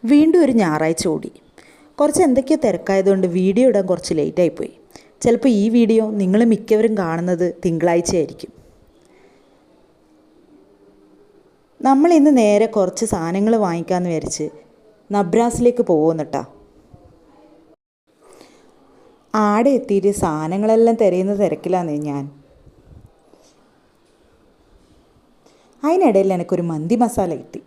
വീണ്ടും ഒരു ഞായറാഴ്ച ഓടി. കുറച്ച് എന്തൊക്കെയോ തിരക്കായതുകൊണ്ട് വീഡിയോ ഇടാൻ കുറച്ച് ലേറ്റായിപ്പോയി. ചിലപ്പോൾ ഈ വീഡിയോ നിങ്ങൾ മിക്കവരും കാണുന്നത് തിങ്കളാഴ്ചയായിരിക്കും. നമ്മളിന്ന് നേരെ കുറച്ച് സാധനങ്ങൾ വാങ്ങിക്കാമെന്ന് വിചാരിച്ച് നബ്രാസിലേക്ക് പോകുന്നിട്ടാ. ആടെ എത്തിയിട്ട് സാധനങ്ങളെല്ലാം തിരയുന്ന തിരക്കിലാന്നേ ഞാൻ. അതിനിടയിൽ എനിക്കൊരു മന്തി മസാല കിട്ടി.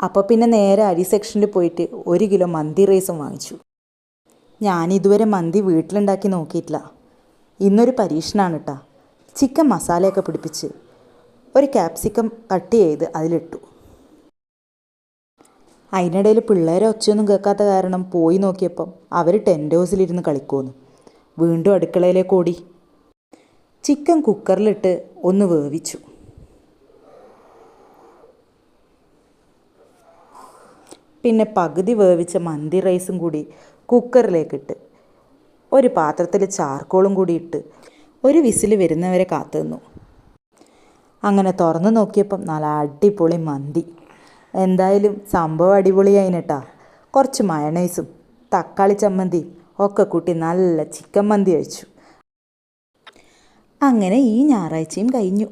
അപ്പോൾ പിന്നെ നേരെ അരി സെക്ഷനിൽ പോയിട്ട് 1 കിലോ മന്തി റൈസും വാങ്ങിച്ചു. ഞാനിതുവരെ മന്തി വീട്ടിലുണ്ടാക്കി നോക്കിയിട്ടില്ല. ഇന്നൊരു പരീക്ഷണമാണ് കേട്ടോ. ചിക്കൻ മസാലയൊക്കെ പിടിപ്പിച്ച് ഒരു ക്യാപ്സിക്കം കട്ട് ചെയ്ത് അതിലിട്ടു. അതിനിടയിൽ പിള്ളേരെ ഒച്ചയൊന്നും കേൾക്കാത്ത കാരണം പോയി നോക്കിയപ്പം അവർ ടെൻ്റ് ഹൗസിലിരുന്ന് കളിക്കുമെന്ന്. വീണ്ടും അടുക്കളയിലേക്ക് ഓടി. ചിക്കൻ കുക്കറിലിട്ട് ഒന്ന് വേവിച്ചു. പിന്നെ പകുതി വേവിച്ച മന്തി റൈസും കൂടി കുക്കറിലേക്കിട്ട് ഒരു പാത്രത്തിൽ ചാർക്കോളും കൂടി ഇട്ട് ഒരു വിസിൽ വരുന്നവരെ കാത്തു നിന്നു. അങ്ങനെ തുറന്ന് നോക്കിയപ്പം നല്ല അടിപൊളി മന്തി. എന്തായാലും സംഭവം അടിപൊളിയായിട്ടാ. കുറച്ച് മയണൈസും തക്കാളി ചമ്മന്തിയും ഒക്കെ കൂട്ടി നല്ല ചിക്കൻ മന്തി കഴിച്ചു. അങ്ങനെ ഈ ഞായറാഴ്ചയും കഴിഞ്ഞു.